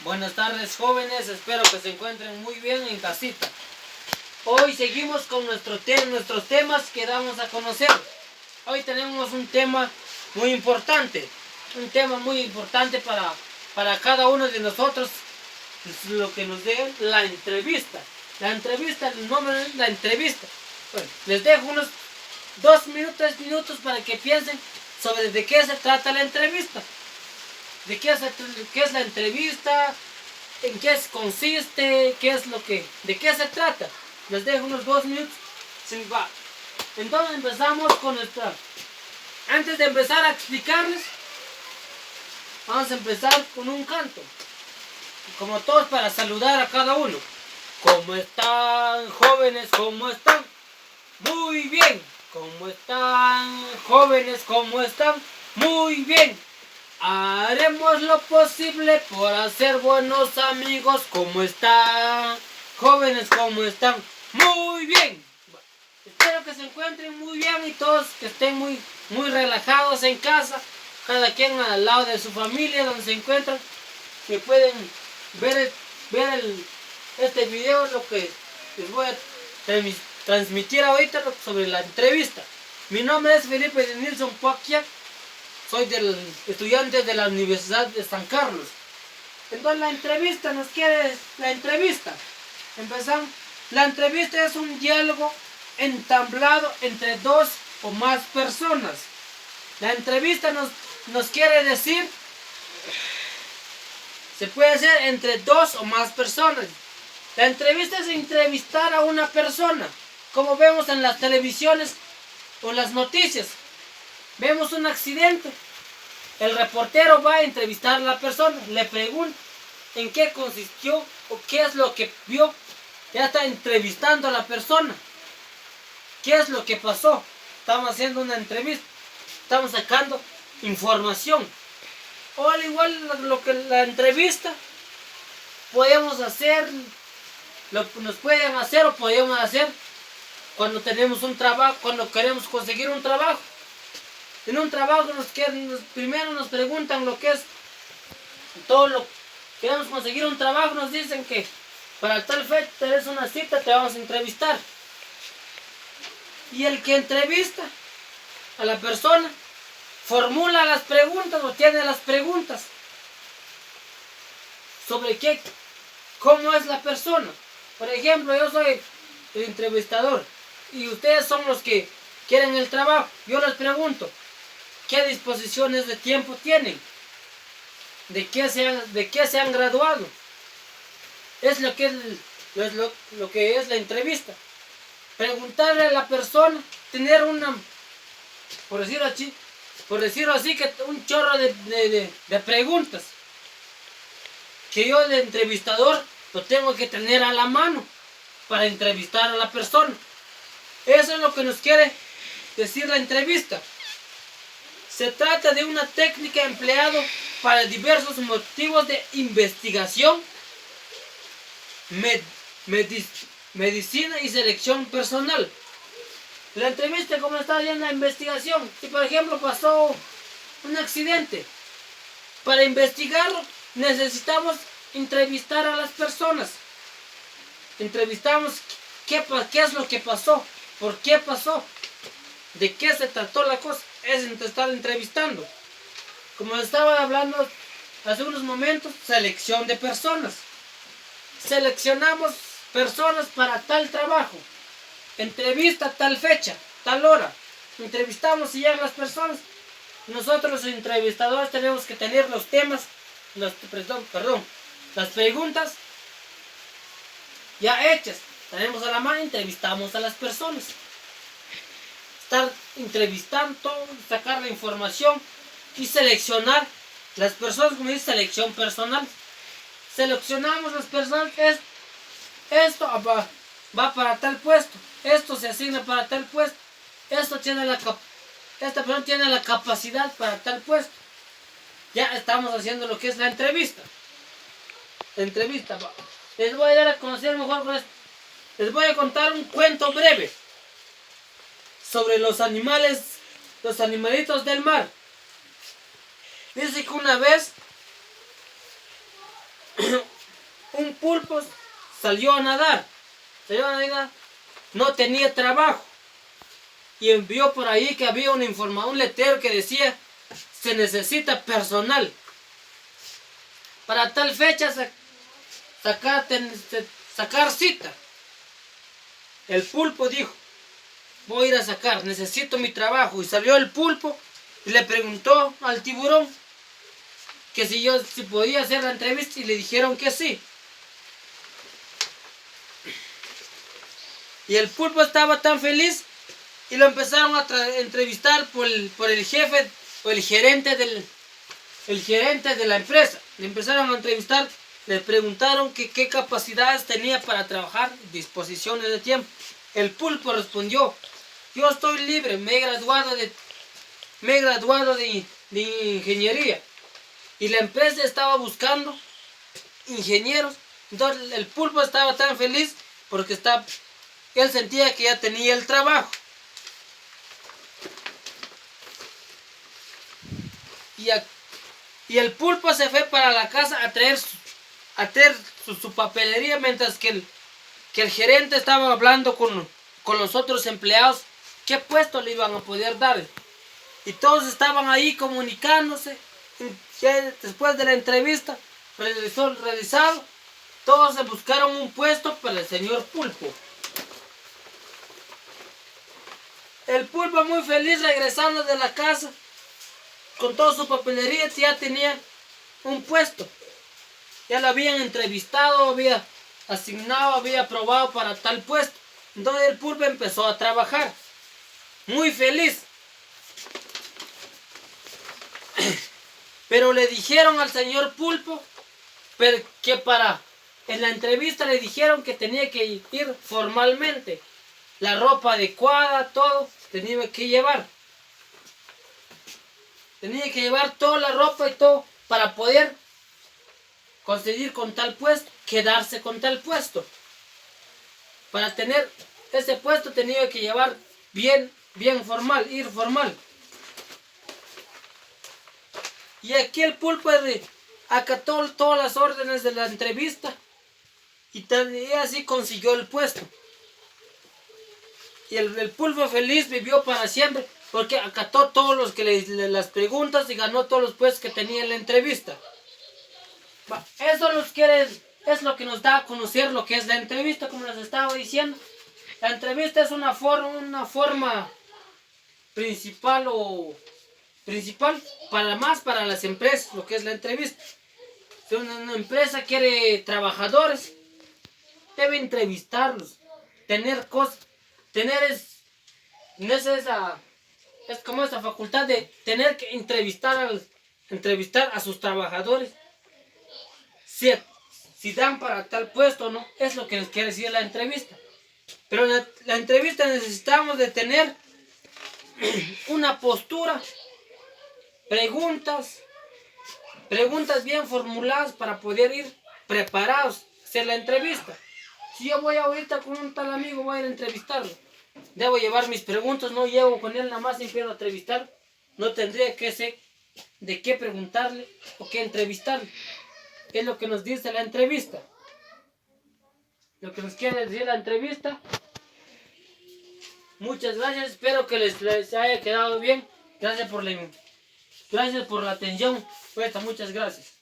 Buenas tardes, jóvenes, espero que se encuentren muy bien en casita. Hoy seguimos con nuestros temas que damos a conocer. Hoy tenemos un tema muy importante, para cada uno de nosotros, es lo que nos dé la entrevista. El nombre es la entrevista. Bueno, les dejo unos 3 minutos para que piensen sobre de qué se trata la entrevista. ¿Qué es la entrevista? ¿En qué consiste? ¿De qué se trata? Les dejo unos 2 minutos. Entonces empezamos con nuestra... Antes de empezar a explicarles, vamos a empezar con un canto. Como todos, para saludar a cada uno. ¿Cómo están, jóvenes? ¿Cómo están? Muy bien. ¿Cómo están, jóvenes? ¿Cómo están? Muy bien. Haremos lo posible por hacer buenos amigos. ¿Cómo están, jóvenes? ¿Cómo están? Muy bien. Bueno, espero que se encuentren muy bien y todos que estén muy relajados en casa. Cada quien al lado de su familia donde se encuentran. Que pueden ver este video, lo que les voy a transmitir ahorita sobre la entrevista. Mi nombre es Felipe de Nilsson Poaquia. Soy estudiante de la Universidad de San Carlos. Entonces la entrevista. Empezamos. La entrevista es un diálogo entablado entre dos o más personas. La entrevista nos quiere decir, se puede hacer entre dos o más personas. La entrevista es entrevistar a una persona, como vemos en las televisiones o en las noticias. Vemos un accidente, el reportero va a entrevistar a la persona, le pregunta en qué consistió o qué es lo que vio. Ya está entrevistando a la persona. ¿Qué es lo que pasó? Estamos haciendo una entrevista, estamos sacando información. O al igual lo que la entrevista podemos hacer, nos pueden hacer o podemos hacer cuando tenemos un trabajo, cuando queremos conseguir un trabajo. En un trabajo primero nos preguntan lo que es queremos conseguir un trabajo, nos dicen que para tal fecha tenés una cita, te vamos a entrevistar. Y el que entrevista a la persona formula las preguntas o tiene las preguntas sobre cómo es la persona. Por ejemplo, yo soy el entrevistador y ustedes son los que quieren el trabajo. Yo les pregunto, ¿qué disposiciones de tiempo tienen? ¿De qué se han graduado? Es lo que es la entrevista. Preguntarle a la persona, tener por decirlo así, que un chorro de preguntas. Que yo, el entrevistador, lo tengo que tener a la mano para entrevistar a la persona. Eso es lo que nos quiere decir la entrevista. Se trata de una técnica empleada para diversos motivos de investigación, medicina y selección personal. La entrevista, como está bien la investigación. Si por ejemplo pasó un accidente, para investigarlo necesitamos entrevistar a las personas. Entrevistamos qué es lo que pasó, por qué pasó, de qué se trató la cosa. Es estar entrevistando. Como estaba hablando hace unos momentos, selección de personas. Seleccionamos personas para tal trabajo. Entrevista tal fecha, tal hora. Entrevistamos y llegan las personas. Nosotros los entrevistadores tenemos que tener los temas, las preguntas ya hechas. Tenemos a la mano, entrevistamos a las personas. Estar entrevistando, sacar la información y seleccionar las personas, como dice, selección personal. Seleccionamos las personas, esto va para tal puesto, esto se asigna para tal puesto, esta persona tiene la capacidad para tal puesto. Ya estamos haciendo lo que es la entrevista. Les voy a dar a conocer mejor con esto. Les voy a contar un cuento breve sobre los animalitos del mar. Dice que una vez un pulpo salió a nadar, no tenía trabajo y envió por ahí que había un letrero que decía: se necesita personal para tal fecha sacar cita. El pulpo dijo: voy a ir a sacar, necesito mi trabajo. Y salió el pulpo y le preguntó al tiburón que si podía hacer la entrevista, y le dijeron que sí. Y el pulpo estaba tan feliz y lo empezaron a entrevistar por el jefe o el gerente de la empresa. Le empezaron a entrevistar, le preguntaron qué capacidades tenía para trabajar, disposiciones de tiempo. El pulpo respondió: yo estoy libre, me he graduado de ingeniería y la empresa estaba buscando ingenieros. Entonces el pulpo estaba tan feliz porque él sentía que ya tenía el trabajo. Y el pulpo se fue para la casa a traer su papelería, mientras que el gerente estaba hablando con los otros empleados qué puesto le iban a poder dar. Y todos estaban ahí comunicándose. Ya después de la entrevista realizado, todos se buscaron un puesto para el señor pulpo. El pulpo, muy feliz, regresando de la casa con toda su papelería, ya tenía un puesto. Ya lo habían entrevistado, había asignado, había aprobado para tal puesto. Entonces el pulpo empezó a trabajar, muy feliz. Pero le dijeron al señor pulpo que en la entrevista le dijeron que tenía que ir formalmente. La ropa adecuada, todo, tenía que llevar. Tenía que llevar toda la ropa y todo para poder conseguir con tal puesto, quedarse con tal puesto. Para tener ese puesto tenía que llevar bien formal, ir formal. Y aquí el pulpo acató todas las órdenes de la entrevista y así consiguió el puesto. Y el pulpo feliz vivió para siempre porque acató todos las preguntas y ganó todos los puestos que tenía en la entrevista. Eso es lo que nos da a conocer lo que es la entrevista, como les estaba diciendo. La entrevista es una forma principal para las empresas, lo que es la entrevista. Si una empresa quiere trabajadores, debe entrevistarlos, tener es como esa facultad de tener que entrevistar a sus trabajadores. Si dan para tal puesto o no, es lo que les quiere decir la entrevista. Pero en la entrevista necesitamos de tener una postura, preguntas bien formuladas para poder ir preparados a hacer la entrevista. Si yo voy ahorita con un tal amigo, voy a ir a entrevistarlo, debo llevar mis preguntas, no llevo con él nada más y empiezo a entrevistar. No tendría que ser de qué preguntarle o qué entrevistarle. Es lo que nos dice la entrevista. Lo que nos quiere decir la entrevista. Muchas gracias, espero que les haya quedado bien. Gracias por la atención. Muchas gracias.